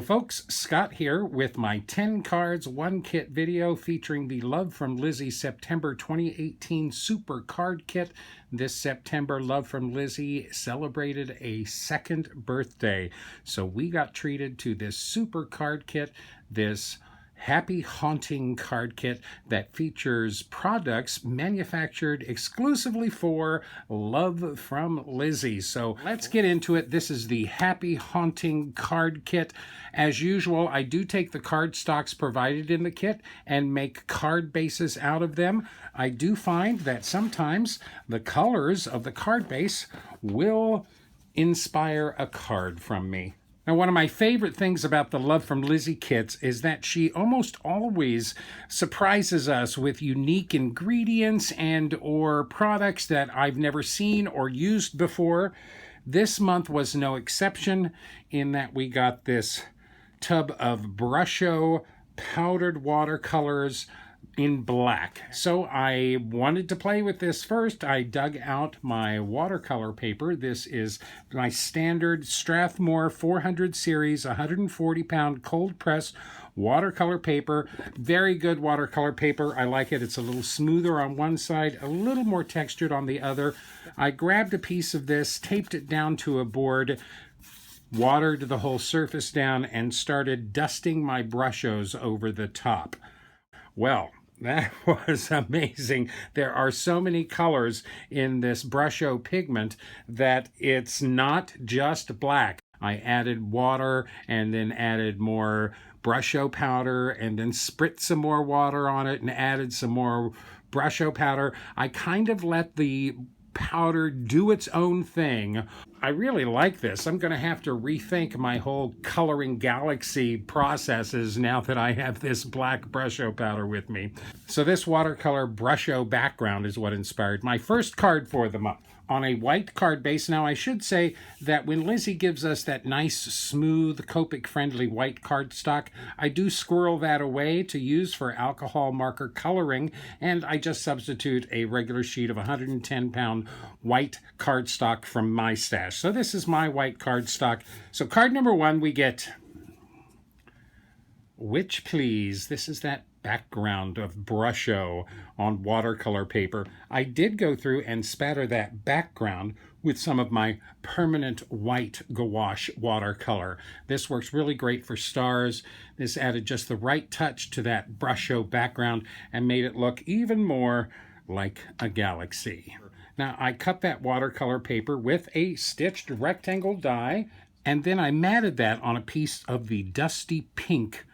folks, Scott here with my 10 cards, 1 kit video featuring the Love from Lizi September 2018 Super Card Kit. This September, Love from Lizi celebrated a 2nd birthday. So we got treated to this Super Card Kit, this Happy Haunting card kit that features products manufactured exclusively for Love from Lizi. So let's get into it. This is the Happy Haunting card kit. As usual, I do take the card stocks provided in the kit and make card bases out of them. I do find that sometimes the colors of the card base will inspire a card from me. Now, one of my favorite things about the Love from Lizi kits is that she almost always surprises us with unique ingredients and or products that I've never seen or used before. This month was no exception in that we got this tub of Brusho powdered watercolors in black. So I wanted to play with this first. I dug out my watercolor paper. This is my standard Strathmore 400 series 140-pound cold press watercolor paper. Very good watercolor paper. I like it. It's a little smoother on one side, a little more textured on the other. I grabbed a piece of this, taped it down to a board, watered the whole surface down, and started dusting my Brushos over the top. Well, that was amazing. There are so many colors in this Brusho pigment that it's not just black. I added water and then added more Brusho powder and then spritzed some more water on it and added some more Brusho powder. I kind of let the powder do its own thing. I really like this. I'm going to have to rethink my whole coloring galaxy processes now that I have this black Brusho powder with me. So this watercolor Brusho background is what inspired my first card for the month. On a white card base. Now I should say that when Lizi gives us that nice, smooth, Copic-friendly white cardstock, I do squirrel that away to use for alcohol marker coloring, and I just substitute a regular sheet of 110-pound white cardstock from my stash. So this is my white cardstock. So card number 1, we get Witch Please. This is that background of Brusho on watercolor paper. I did go through and spatter that background with some of my permanent white gouache watercolor. This works really great for stars. This added just the right touch to that Brusho background and made it look even more like a galaxy. Now I cut that watercolor paper with a stitched rectangle die, and then I matted that on a piece of the dusty pink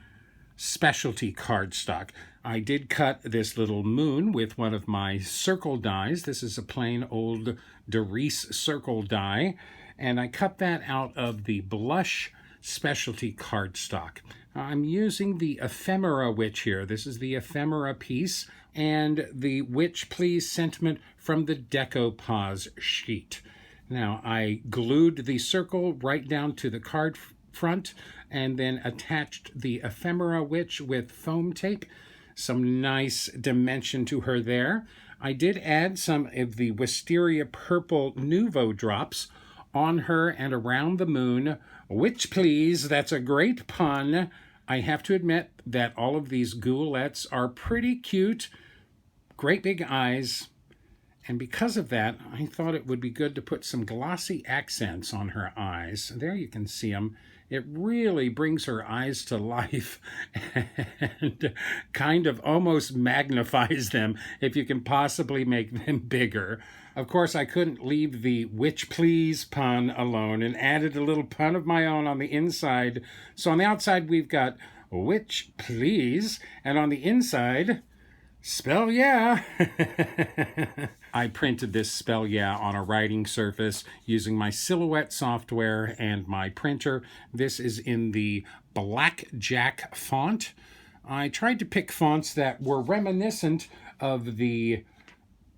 specialty cardstock. I did cut this little moon with one of my circle dies. This is a plain old Doris circle die, and I cut that out of the blush specialty cardstock. I'm using the ephemera witch here. This is the ephemera piece and the Witch Please sentiment from the decoupage sheet. Now I glued the circle right down to the card front and then attached the ephemera witch with foam tape. Some nice dimension to her there. I did add some of the Wisteria Purple Nouveau drops on her and around the moon. Witch Please, that's a great pun. I have to admit that all of these goulettes are pretty cute. Great big eyes. And because of that, I thought it would be good to put some glossy accents on her eyes. There you can see them. It really brings her eyes to life and kind of almost magnifies them if you can possibly make them bigger. Of course, I couldn't leave the Witch Please pun alone and added a little pun of my own on the inside. So on the outside, we've got Witch Please, and on the inside, Spell Yeah. I printed this Spell Yeah on a writing surface using my Silhouette software and my printer. This is in the Blackjack font. I tried to pick fonts that were reminiscent of the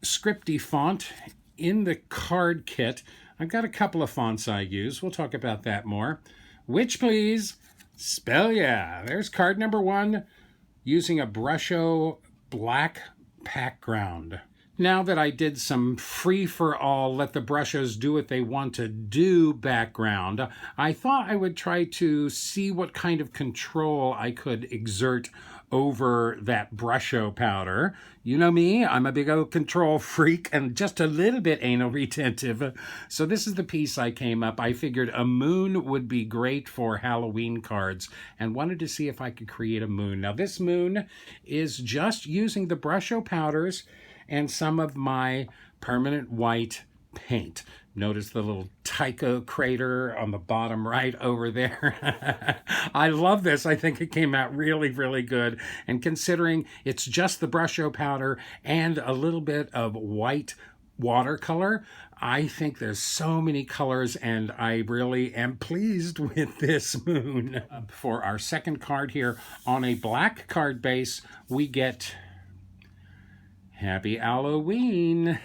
scripty font in the card kit. I've got a couple of fonts I use. We'll talk about that more. Witch Please, Spell Yeah. There's card number 1 using a Brusho black background. Now that I did some free-for-all, let the Brushos do what they want to do background, I thought I would try to see what kind of control I could exert over that Brusho powder. You know me, I'm a big old control freak and just a little bit anal retentive. So this is the piece I came up. I figured a moon would be great for Halloween cards and wanted to see if I could create a moon. Now this moon is just using the Brusho powders and some of my permanent white paint. Notice the little Tycho crater on the bottom right over there. I love this. I think it came out really, really good. And considering it's just the Brusho powder and a little bit of white watercolor, I think there's so many colors, and I really am pleased with this moon. For our second card here, on a black card base, we get Happy Halloween.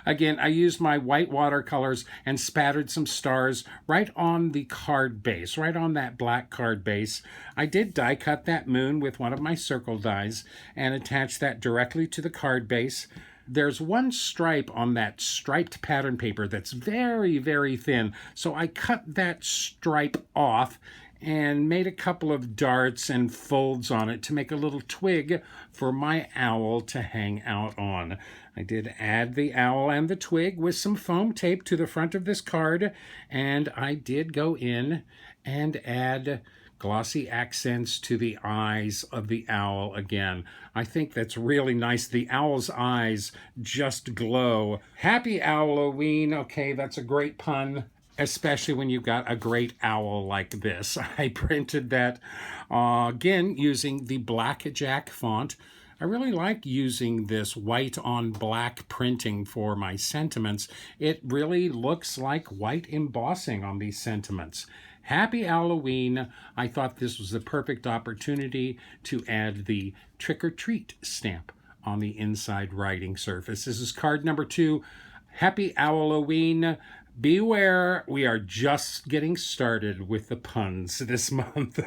Again, I used my white watercolors and spattered some stars right on the card base, right on that black card base. I did die cut that moon with one of my circle dies and attach that directly to the card base. There's one stripe on that striped pattern paper that's very, very thin, so I cut that stripe off and made a couple of darts and folds on it to make a little twig for my owl to hang out on. I did add the owl and the twig with some foam tape to the front of this card, and I did go in and add glossy accents to the eyes of the owl again. I think that's really nice. The owl's eyes just glow. Happy Halloween. Okay, that's a great pun, especially when you've got a great owl like this. I printed that again using the Blackjack font. I really like using this white on black printing for my sentiments. It really looks like white embossing on these sentiments. Happy Halloween. I thought this was the perfect opportunity to add the trick or treat stamp on the inside writing surface. This is card number 2. Happy Halloween. Beware, we are just getting started with the puns this month.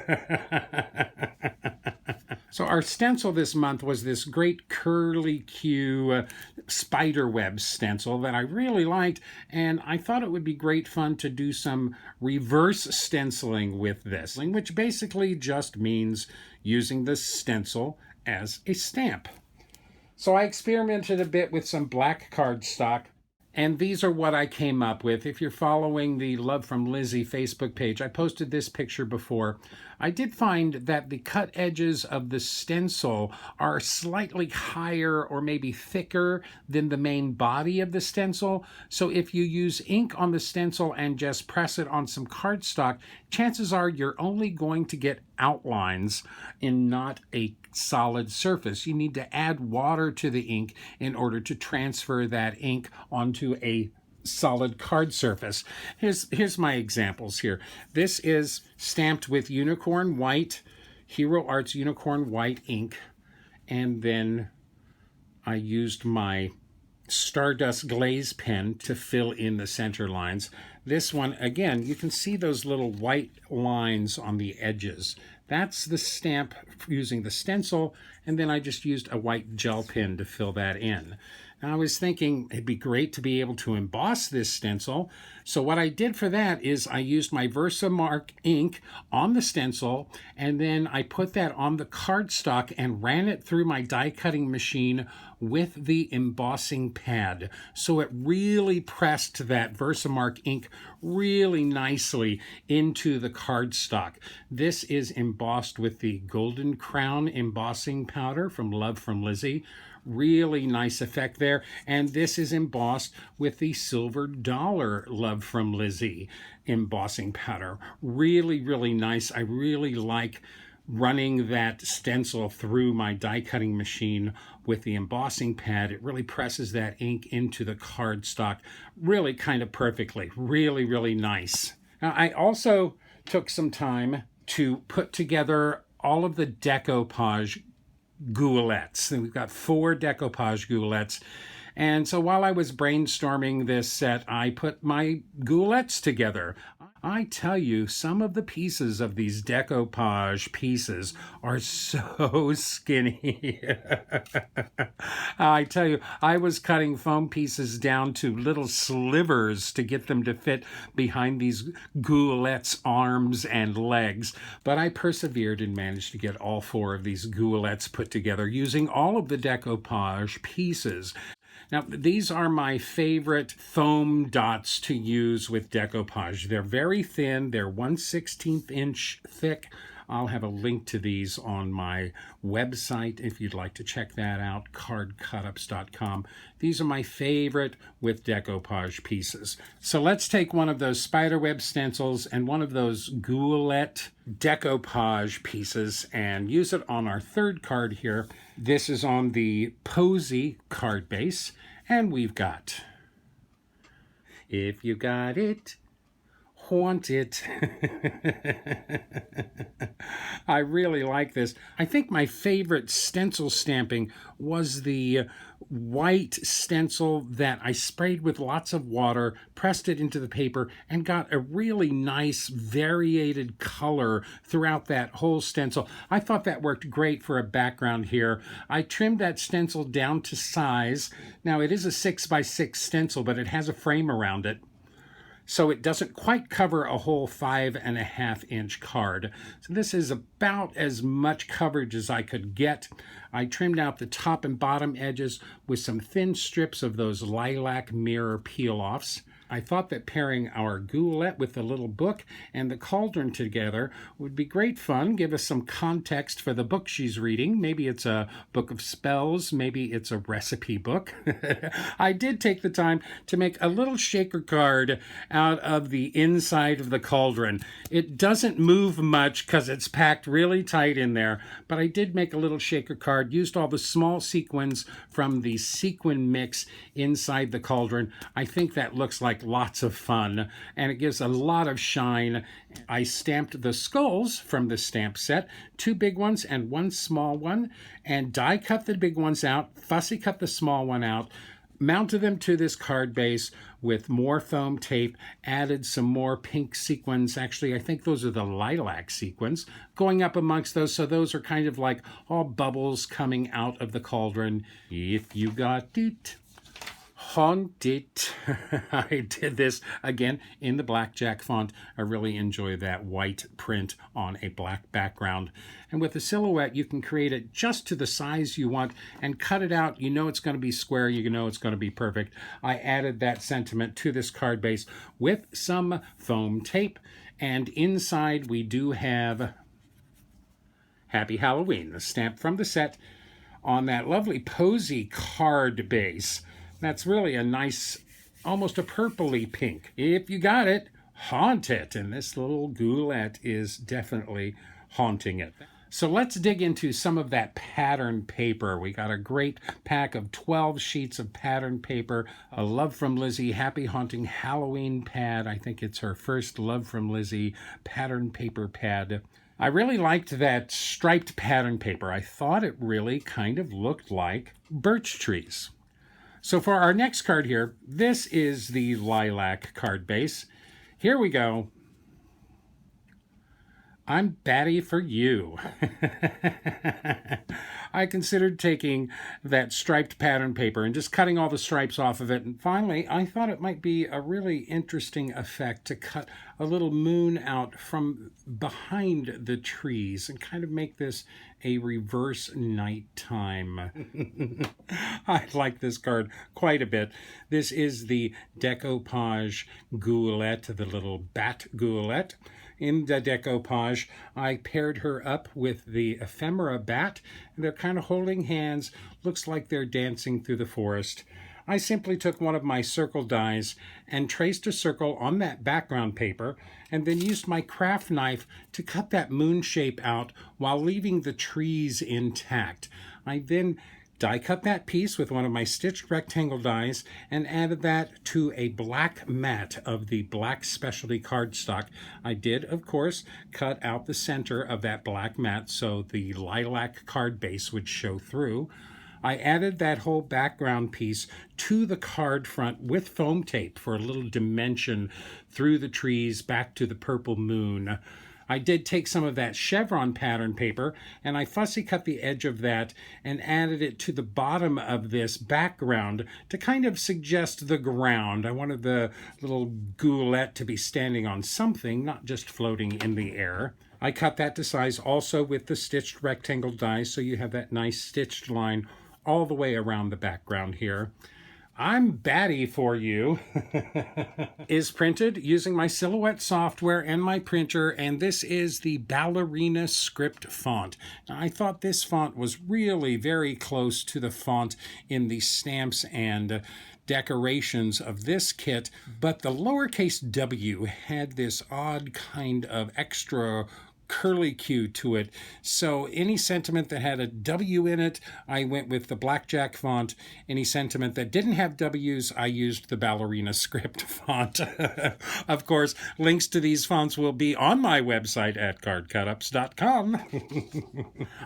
So our stencil this month was this great curly Q spider web stencil that I really liked, and I thought it would be great fun to do some reverse stenciling with this, which basically just means using the stencil as a stamp. So I experimented a bit with some black cardstock, and these are what I came up with. If you're following the Love from Lizi Facebook page, I posted this picture before. I did find that the cut edges of the stencil are slightly higher or maybe thicker than the main body of the stencil. So if you use ink on the stencil and just press it on some cardstock, chances are you're only going to get outlines and not a solid surface. You need to add water to the ink in order to transfer that ink onto a solid card surface. Here's my examples here. This is stamped with Unicorn White, Hero Arts Unicorn White ink, and then I used my Stardust Glaze pen to fill in the center lines. This one, again, you can see those little white lines on the edges. That's the stamp using the stencil, and then I just used a white gel pen to fill that in. Now, I was thinking it'd be great to be able to emboss this stencil, so what I did for that is I used my Versamark ink on the stencil, and then I put that on the cardstock and ran it through my die cutting machine with the embossing pad. So it really pressed that Versamark ink really nicely into the cardstock. This is embossed with the Golden Crown embossing powder from Love from Lizi. Really nice effect there. And this is embossed with the Silver Dollar Love from Lizi embossing powder. Really, really nice. I really like running that stencil through my die cutting machine with the embossing pad. It really presses that ink into the cardstock really kind of perfectly. Really, really nice. Now, I also took some time to put together all of the decoupage goulettes. And we've got 4 decoupage goulettes. And so while I was brainstorming this set, I put my goulettes together. I tell you, some of the pieces of these decoupage pieces are so skinny. I tell you, I was cutting foam pieces down to little slivers to get them to fit behind these goulette's arms and legs, but I persevered and managed to get all 4 of these goulettes put together using all of the decoupage pieces. Now, these are my favorite foam dots to use with decoupage. They're very thin. They're 1/16 inch thick. I'll have a link to these on my website if you'd like to check that out, cardcutups.com. These are my favorite with decoupage pieces. So let's take one of those spiderweb stencils and one of those goulette decoupage pieces and use it on our 3rd card here. This is on the Posy card base, and we've got, if you got it, want it. I really like this. I think my favorite stencil stamping was the white stencil that I sprayed with lots of water, pressed it into the paper, and got a really nice variated color throughout that whole stencil. I thought that worked great for a background here. I trimmed that stencil down to size. Now, it is a 6x6 stencil, but it has a frame around it, so it doesn't quite cover a whole 5.5 inch card. So this is about as much coverage as I could get. I trimmed out the top and bottom edges with some thin strips of those lilac mirror peel-offs. I thought that pairing our goulette with the little book and the cauldron together would be great fun, give us some context for the book she's reading. Maybe it's a book of spells, maybe it's a recipe book. I did take the time to make a little shaker card out of the inside of the cauldron. It doesn't move much because it's packed really tight in there, but I did make a little shaker card, used all the small sequins from the sequin mix inside the cauldron. I think that looks like lots of fun, and it gives a lot of shine. I stamped the skulls from the stamp set, 2 big ones and 1 small one, and die cut the big ones out, fussy cut the small one out, mounted them to this card base with more foam tape, added some more pink sequins. Actually, I think those are the lilac sequins going up amongst those, so those are kind of like all bubbles coming out of the cauldron. If you got it, haunt it. I did this again in the blackjack font. I really enjoy that white print on a black background. And with the silhouette, you can create it just to the size you want and cut it out. You know it's going to be square. You know it's going to be perfect. I added that sentiment to this card base with some foam tape. And inside we do have Happy Halloween, the stamp from the set on that lovely Posy card base. That's really a nice, almost a purpley pink. If you got it, haunt it. And this little goulette is definitely haunting it. So let's dig into some of that pattern paper. We got a great pack of 12 sheets of pattern paper. A Love from Lizi Happy Haunting Halloween pad. I think it's her first Love from Lizi pattern paper pad. I really liked that striped pattern paper. I thought it really kind of looked like birch trees. So for our next card here, this is the lilac card base. Here we go. I'm batty for you. I considered taking that striped pattern paper and just cutting all the stripes off of it. And finally, I thought it might be a really interesting effect to cut a little moon out from behind the trees and kind of make this a reverse nighttime. I like this card quite a bit. This is the decoupage goulette, the little bat goulette. In the decoupage, I paired her up with the ephemera bat, and they're kind of holding hands. Looks like they're dancing through the forest. I simply took one of my circle dies and traced a circle on that background paper, and then used my craft knife to cut that moon shape out while leaving the trees intact. I then die cut that piece with one of my stitched rectangle dies and added that to a black mat of the black specialty cardstock. I did, of course, cut out the center of that black mat so the lilac card base would show through. I added that whole background piece to the card front with foam tape for a little dimension through the trees back to the purple moon. I did take some of that chevron pattern paper and I fussy cut the edge of that and added it to the bottom of this background to kind of suggest the ground. I wanted the little goulette to be standing on something, not just floating in the air. I cut that to size also with the stitched rectangle die, so you have that nice stitched line all the way around the background here. I'm Batty for You is printed using my Silhouette software and my printer, and this is the Ballerina script font. Now, I thought this font was really very close to the font in the stamps and decorations of this kit, but the lowercase w had this odd kind of extra curly Q to it. So any sentiment that had a W in it, I went with the Blackjack font. Any sentiment that didn't have W's, I used the Ballerina script font. Of course, links to these fonts will be on my website at cardcutups.com.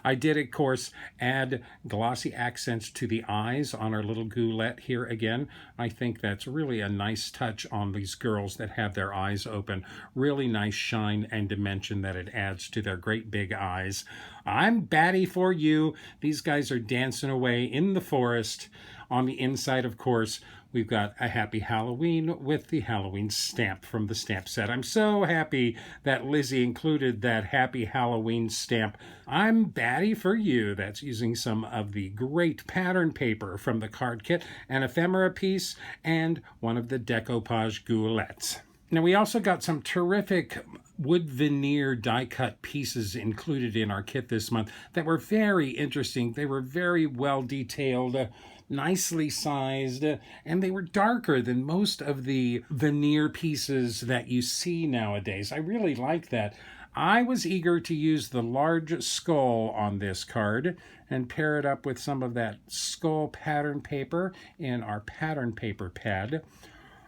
I did, of course, add glossy accents to the eyes on our little goulette here again. I think that's really a nice touch on these girls that have their eyes open. Really nice shine and dimension that it adds to their great big eyes. I'm Batty for You. These guys are dancing away in the forest. On the inside, of course, we've got a Happy Halloween with the Halloween stamp from the stamp set. I'm so happy that Lizi included that Happy Halloween stamp. I'm Batty for You. That's using some of the great pattern paper from the card kit, an ephemera piece, and one of the decoupage goulettes. Now, we also got some terrific wood veneer die cut pieces included in our kit this month that were very interesting. They were very well detailed, nicely sized, and they were darker than most of the veneer pieces that you see nowadays. I really like that. I was eager to use the large skull on this card and pair it up with some of that skull pattern paper in our pattern paper pad.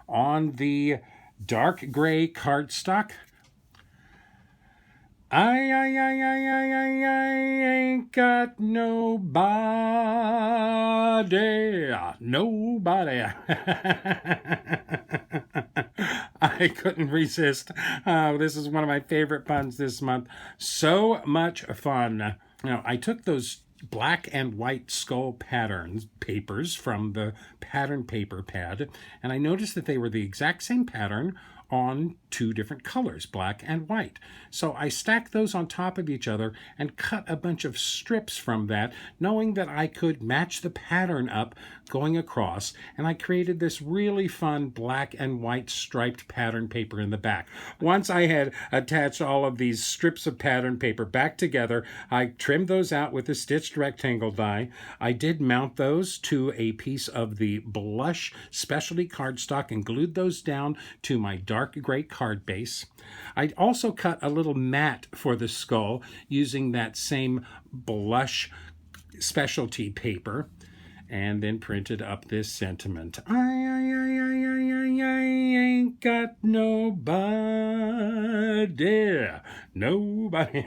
On the dark gray cardstock, I ain't got nobody. I couldn't resist. This is one of my favorite puns this month. So much fun. Now, I took those black and white skull papers from the pattern paper pad, and I noticed that they were the exact same pattern on two different colors, black and white. So I stacked those on top of each other and cut a bunch of strips from that, knowing that I could match the pattern up going across, and I created this really fun black and white striped pattern paper in the back. Once I had attached all of these strips of pattern paper back together, I trimmed those out with a stitched rectangle die. I did mount those to a piece of the blush specialty cardstock and glued those down to my dark gray card base. I also cut a little mat for the skull using that same blush specialty paper, and then printed up this sentiment. I ain't got nobody.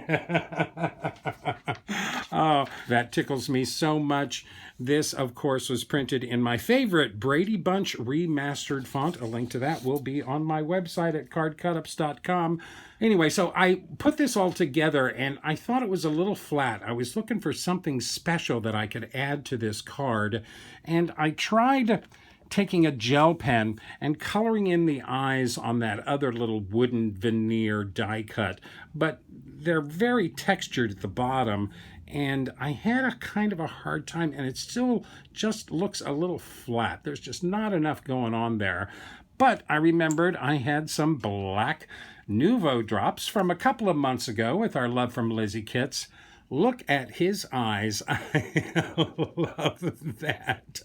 Oh, that tickles me so much. This, of course, was printed in my favorite Brady Bunch remastered font. A link to that will be on my website at cardcutups.com. Anyway, so I put this all together, and I thought it was a little flat. I was looking for something special that I could add to this card, and I tried taking a gel pen and coloring in the eyes on that other little wooden veneer die cut, but they're very textured at the bottom, and I had a kind of a hard time, and it still just looks a little flat. There's just not enough going on there. But I remembered I had some black Nouveau drops from a couple of months ago with our Love from Lizi kits. Look at his eyes. I love that.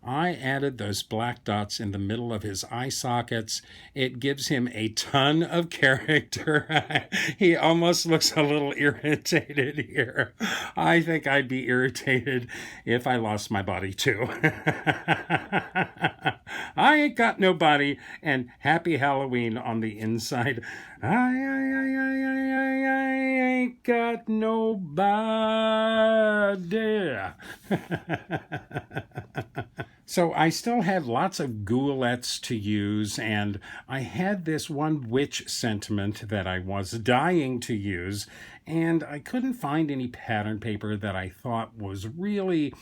I added those black dots in the middle of his eye sockets. It gives him a ton of character. He almost looks a little irritated here. I think I'd be irritated if I lost my body too. I ain't got nobody, and Happy Halloween on the inside. I ain't got nobody. So I still had lots of goulettes to use, and I had this one witch sentiment that I was dying to use, and I couldn't find any pattern paper that I thought was really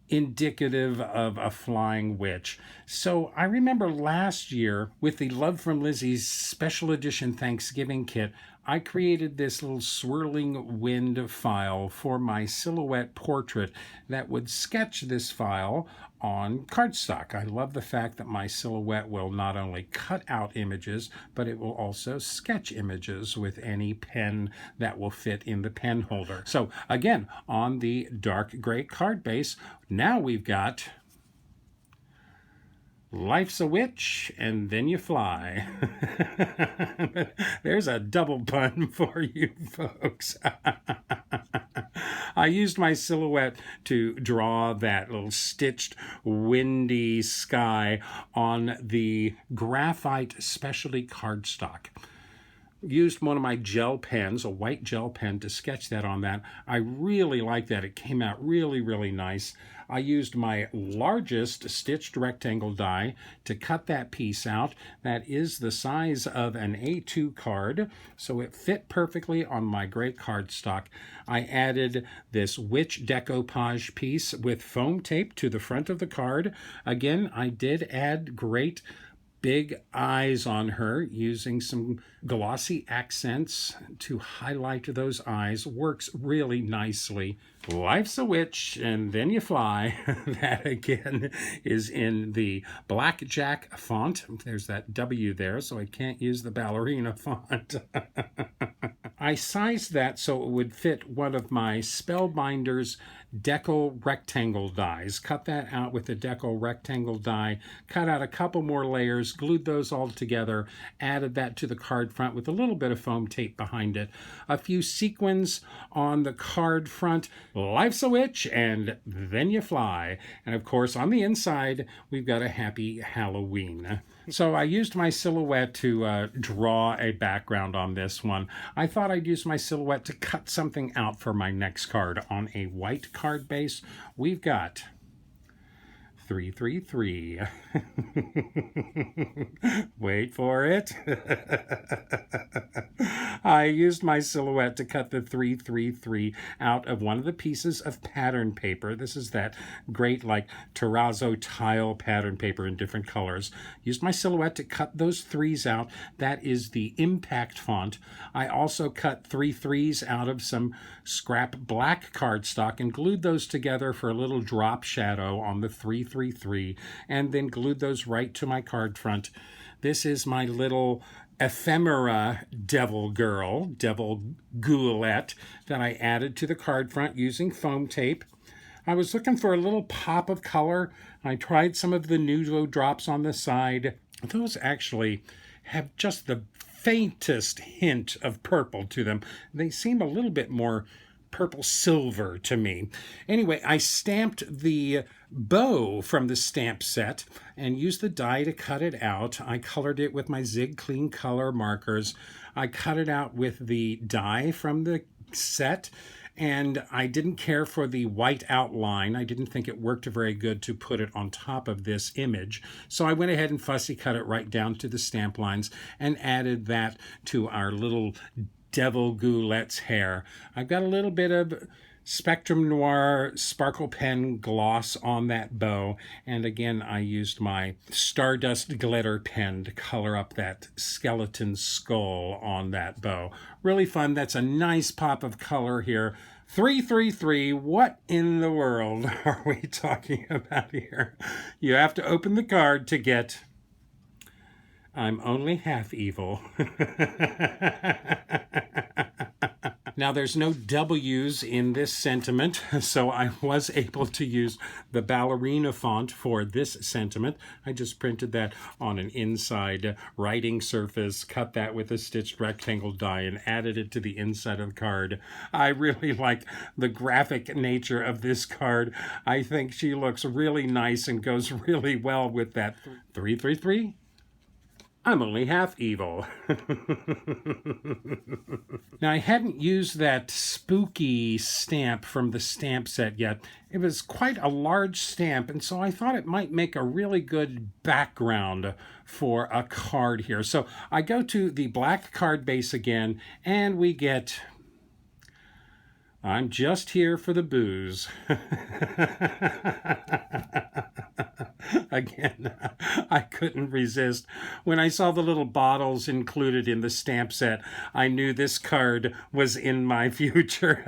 indicative of a flying witch. So I remember last year with the Love from Lizi's special edition Thanksgiving kit, I created this little swirling wind file for my silhouette portrait that would sketch this file on cardstock. I love the fact that my silhouette will not only cut out images, but it will also sketch images with any pen that will fit in the pen holder. So again, on the dark gray card base, now we've got Life's a witch, and then you fly. There's a double pun for you folks. I used my silhouette to draw that little stitched windy sky on the graphite specialty cardstock. Used one of my gel pens, a white gel pen, to sketch that on that. I really like that. It came out really, really nice. I used my largest stitched rectangle die to cut that piece out. That is the size of an A2 card, so it fit perfectly on my gray cardstock. I added this witch decoupage piece with foam tape to the front of the card. Again, I did add great big eyes on her using some glossy accents to highlight those eyes. Works really nicely. Life's a witch, and then you fly. That again is in the blackjack font. There's that W there, so I can't use the ballerina font. I sized that so it would fit one of my Spellbinder's decal rectangle dies. Cut that out with the decal rectangle die, cut out a couple more layers, glued those all together, added that to the card front with a little bit of foam tape behind it. A few sequins on the card front. Life's a witch, and then you fly. And of course, on the inside, we've got a Happy Halloween. So I used my silhouette to draw a background on this one. I thought I'd use my silhouette to cut something out for my next card. On a white card base, we've got 333. Wait for it. I used my silhouette to cut the 333 out of one of the pieces of pattern paper. This is that great like terrazzo tile pattern paper in different colors. Used my silhouette to cut those threes out. That is the impact font. I also cut 3 threes out of some scrap black cardstock and glued those together for a little drop shadow on the 333, and then glued those right to my card front. This is my little ephemera devil goulette that I added to the card front using foam tape. I was looking for a little pop of color. I tried some of the Nudo drops on the side. Those actually have just the faintest hint of purple to them. They seem a little bit more purple silver to me. Anyway, I stamped the bow from the stamp set and used the die to cut it out. I colored it with my Zig Clean Color markers. I cut it out with the die from the set, and I didn't care for the white outline. I didn't think it worked very good to put it on top of this image. So I went ahead and fussy cut it right down to the stamp lines and added that to our little Devil Goulette's hair. I've got a little bit of Spectrum Noir sparkle pen gloss on that bow, and again I used my Stardust glitter pen to color up that skeleton skull on that bow. Really fun. That's a nice pop of color here. 333, what in the world are we talking about here? You have to open the card to get I'm only half evil. Now, there's no W's in this sentiment, so I was able to use the ballerina font for this sentiment. I just printed that on an inside writing surface, cut that with a stitched rectangle die, and added it to the inside of the card. I really like the graphic nature of this card. I think she looks really nice and goes really well with that 333. I'm only half evil. Now, I hadn't used that spooky stamp from the stamp set yet. It was quite a large stamp, and so I thought it might make a really good background for a card here. So I go to the black card base again, and we get I'm just here for the booze. Again, I couldn't resist. When I saw the little bottles included in the stamp set, I knew this card was in my future.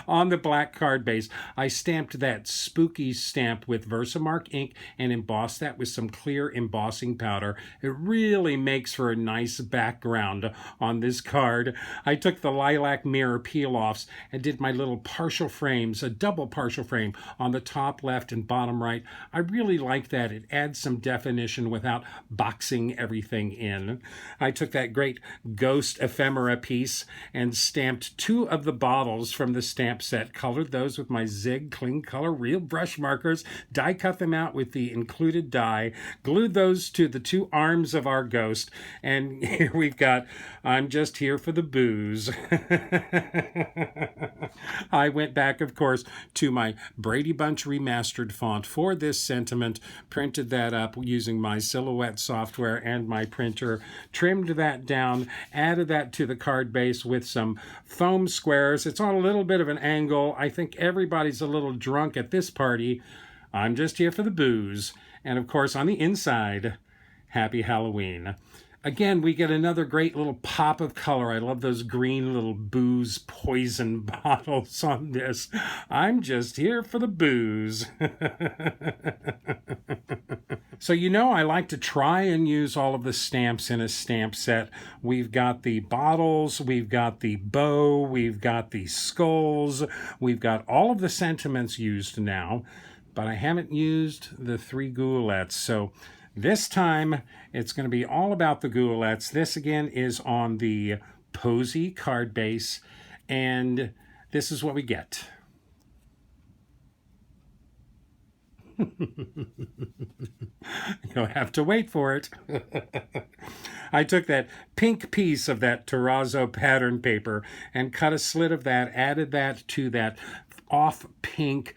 On the black card base, I stamped that spooky stamp with Versamark ink and embossed that with some clear embossing powder. It really makes for a nice background on this card. I took the lilac mirror peel-offs and did my little partial frames, a double partial frame on the top left and bottom right. I really like that. It adds some definition without boxing everything in. I took that great ghost ephemera piece and stamped 2 of the bottles from the stamp set, colored those with my Zig Clean Color Real brush markers, die cut them out with the included die, glued those to the 2 arms of our ghost, and here we've got I'm just here for the booze. I went back, of course, to my Brady Bunch remastered font for this sentiment, printed that up using my Silhouette software and my printer, trimmed that down, added that to the card base with some foam squares. It's on a little bit of an angle. I think everybody's a little drunk at this party. I'm just here for the booze. And of course, on the inside, Happy Halloween. Again, we get another great little pop of color. I love those green little booze poison bottles on this. I'm just here for the booze. So you know I like to try and use all of the stamps in a stamp set. We've got the bottles, we've got the bow, we've got the skulls, we've got all of the sentiments used now, but I haven't used the 3 goulettes. So this time, it's going to be all about the goulettes. This, again, is on the Posy card base, and this is what we get. You'll have to wait for it. I took that pink piece of that terrazzo pattern paper and cut a slit of that, added that to that off pink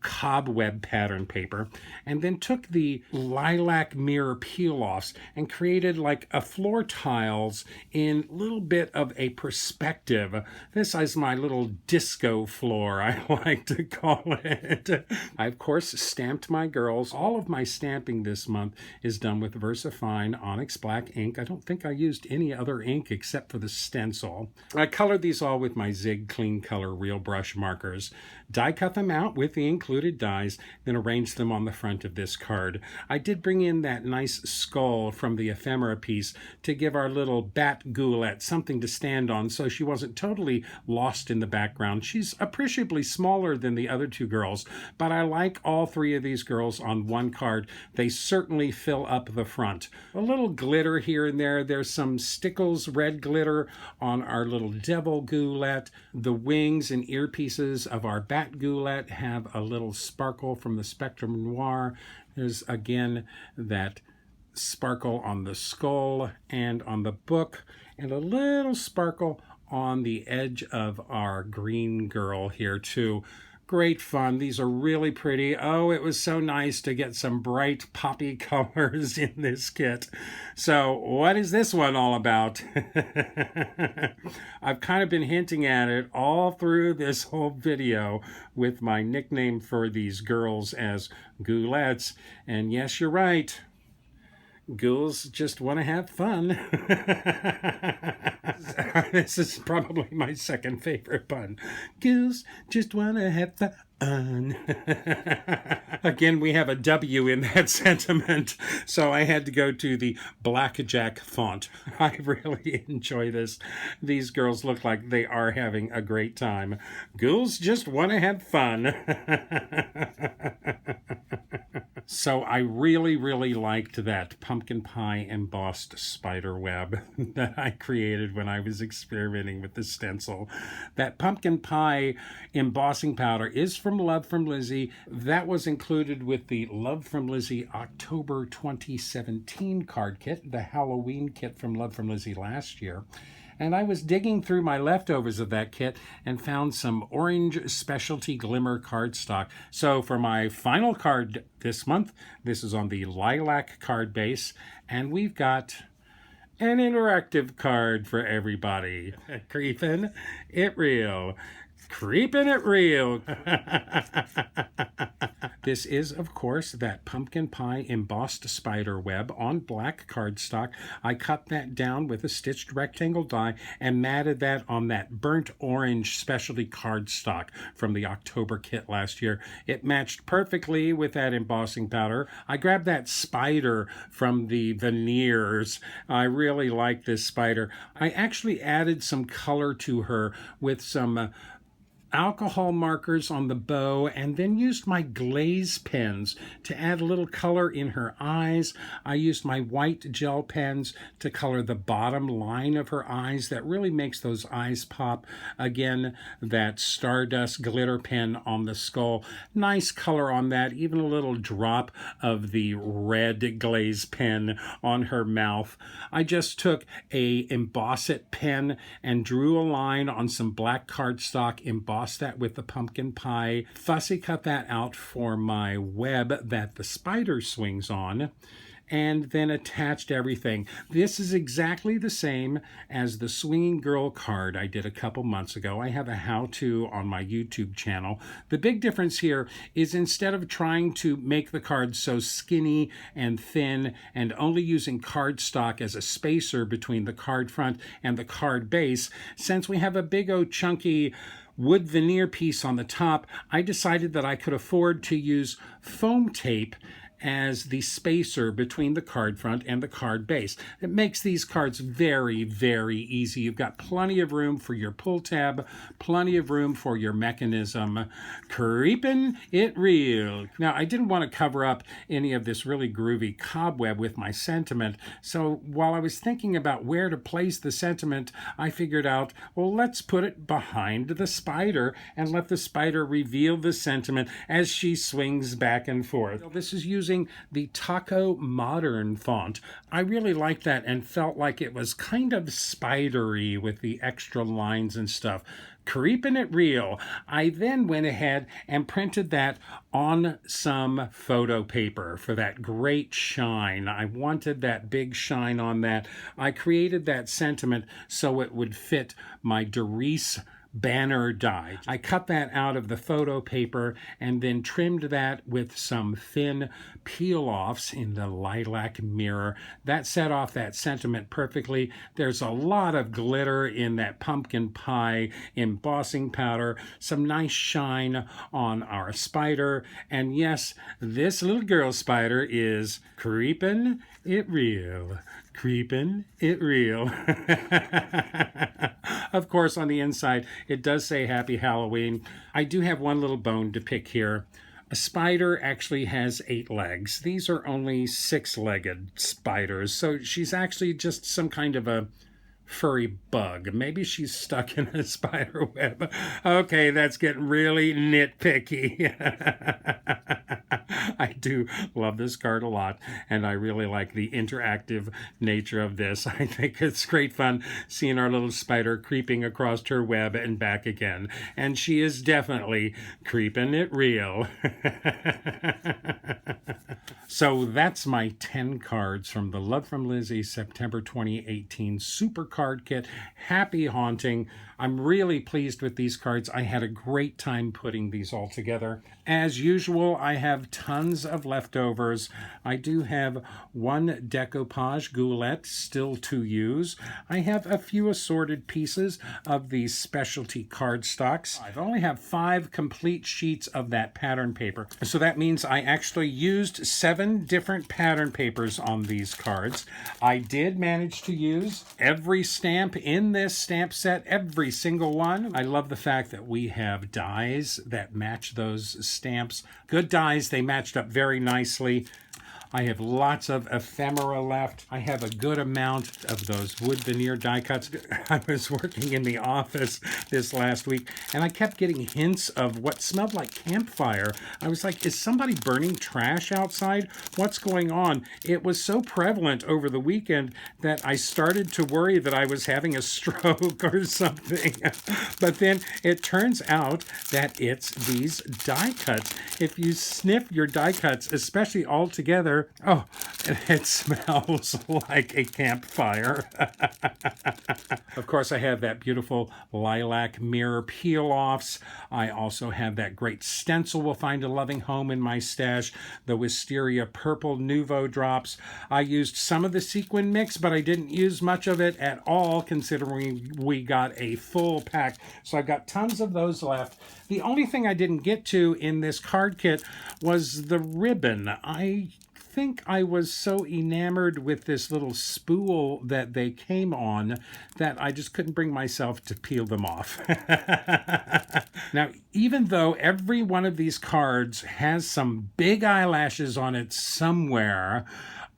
cobweb pattern paper, and then took the lilac mirror peel-offs and created like a floor tiles in a little bit of a perspective. This is my little disco floor, I like to call it. I, of course, stamped my girls. All of my stamping this month is done with VersaFine Onyx Black ink. I don't think I used any other ink except for the Stencil. I colored these all with my Zig Clean Color Real brush markers. Die cut them out with the included dies, then arranged them on the front of this card. I did bring in that nice skull from the ephemera piece to give our little bat goulette something to stand on so she wasn't totally lost in the background. She's appreciably smaller than the other 2 girls, but I like all 3 of these girls on one card. They certainly fill up the front. A little glitter here and there. There's some Stickles red glitter on our little devil goulette. The wings and earpieces of our bat goulette have a little sparkle from the Spectrum Noir. There's again that sparkle on the skull and on the book, and a little sparkle on the edge of our green girl here too. Great fun. These are really pretty. Oh, it was so nice to get some bright poppy colors in this kit. So what is this one all about? I've kind of been hinting at it all through this whole video with my nickname for these girls as goulettes. And yes, you're right. Ghouls just want to have fun. This is probably my second favorite pun. Ghouls just want to have fun. Again, we have a W in that sentiment, so I had to go to the blackjack font. I really enjoy this. These girls look like they are having a great time. Ghouls just want to have fun. So I really, really liked that pumpkin pie embossed spider web that I created when I was experimenting with the stencil. That pumpkin pie embossing powder is from Love from Lizi. That was included with the Love from Lizi October 2017 card kit, the Halloween kit from Love from Lizi last year. And I was digging through my leftovers of that kit and found some orange specialty glimmer cardstock. So for my final card this month, this is on the lilac card base, and we've got an interactive card for everybody. Creepin' it real. Creepin' it real. This is, of course, that pumpkin pie embossed spider web on black cardstock. I cut that down with a stitched rectangle die and matted that on that burnt orange specialty cardstock from the October kit last year. It matched perfectly with that embossing powder. I grabbed that spider from the veneers. I really like this spider. I actually added some color to her with some alcohol markers on the bow, and then used my glaze pens to add a little color in her eyes. I used my white gel pens to color the bottom line of her eyes. That really makes those eyes pop. Again, that Stardust glitter pen on the skull. Nice color on that. Even a little drop of the red glaze pen on her mouth. I just took a Emboss It pen and drew a line on some black cardstock, embossed that with the pumpkin pie, fussy cut that out for my web that the spider swings on, and then attached everything. This is exactly the same as the Swinging Girl card I did a couple months ago. I have a how-to on my YouTube channel. The big difference here is instead of trying to make the card so skinny and thin and only using cardstock as a spacer between the card front and the card base, since we have a big old chunky wood veneer piece on the top, I decided that I could afford to use foam tape as the spacer between the card front and the card base. It makes these cards very, very easy. You've got plenty of room for your pull tab, plenty of room for your mechanism. Creepin' it real. Now, I didn't want to cover up any of this really groovy cobweb with my sentiment, so while I was thinking about where to place the sentiment, I figured out, well, let's put it behind the spider and let the spider reveal the sentiment as she swings back and forth. This is using the Taco Modern font. I really liked that and felt like it was kind of spidery with the extra lines and stuff. Creepin' it real. I then went ahead and printed that on some photo paper for that great shine. I wanted that big shine on that. I created that sentiment so it would fit my Doris banner die. I cut that out of the photo paper and then trimmed that with some thin peel-offs in the lilac mirror. That set off that sentiment perfectly. There's a lot of glitter in that pumpkin pie embossing powder, some nice shine on our spider, and yes, this little girl spider is creepin' it real. Creepin' it real. Of course, on the inside, it does say Happy Halloween. I do have one little bone to pick here. A spider actually has 8 legs. These are only 6-legged spiders, so she's actually just some kind of a furry bug. Maybe she's stuck in a spider web. Okay, that's getting really nitpicky. I do love this card a lot, and I really like the interactive nature of this. I think it's great fun seeing our little spider creeping across her web and back again. And she is definitely creeping it real. So that's my 10 cards from the Love from Lizi September 2018 Super Card Kit. Happy haunting. I'm really pleased with these cards. I had a great time putting these all together. As usual, I have tons of leftovers. I do have one decoupage goulette still to use. I have a few assorted pieces of these specialty cardstocks. I only have 5 complete sheets of that pattern paper. So that means I actually used 7 different pattern papers on these cards. I did manage to use every stamp in this stamp set, every single one. I love the fact that we have dies that match those stamps. Good dies, they matched up very nicely. I have lots of ephemera left. I have a good amount of those wood veneer die cuts. I was working in the office this last week, and I kept getting hints of what smelled like campfire. I was like, is somebody burning trash outside? What's going on? It was so prevalent over the weekend that I started to worry that I was having a stroke or something. But then it turns out that it's these die cuts. If you sniff your die cuts, especially all together, oh, it smells like a campfire. Of course, I have that beautiful lilac mirror peel-offs. I also have that great Stencil will find a loving home in my stash, the Wisteria Purple Nouveau drops. I used some of the sequin mix, but I didn't use much of it at all, considering we got a full pack. So I've got tons of those left. The only thing I didn't get to in this card kit was the ribbon. I think I was so enamored with this little spool that they came on that I just couldn't bring myself to peel them off. Now, even though every one of these cards has some big eyelashes on it somewhere,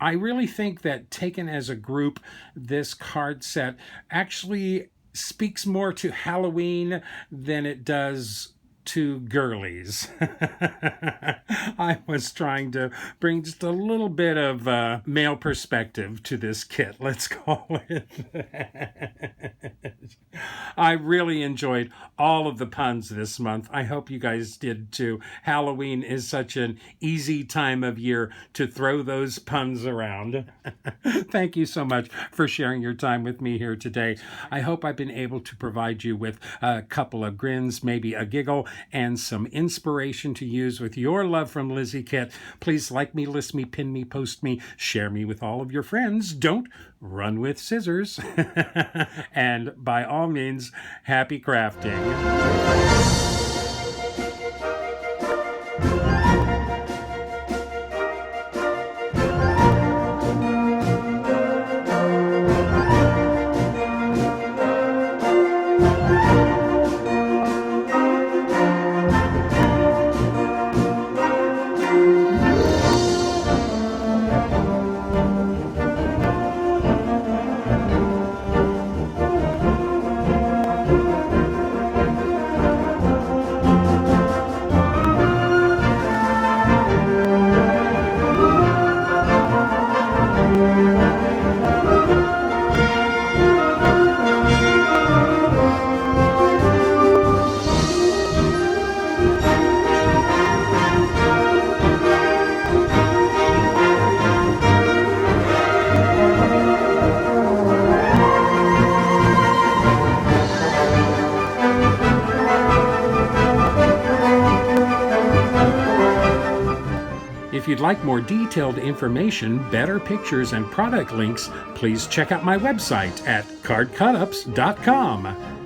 I really think that taken as a group, this card set actually speaks more to Halloween than it does to girlies. I was trying to bring just a little bit of male perspective to this kit, let's call it that. I really enjoyed all of the puns this month. I hope you guys did too. Halloween is such an easy time of year to throw those puns around. Thank you so much for sharing your time with me here today. I hope I've been able to provide you with a couple of grins, maybe a giggle, and some inspiration to use with your Love from Lizi kit. Please like me, list me, pin me, post me, share me with all of your friends. Don't run with scissors. And by all means, happy crafting. If you'd like more detailed information, better pictures, and product links, please check out my website at cardcutups.com.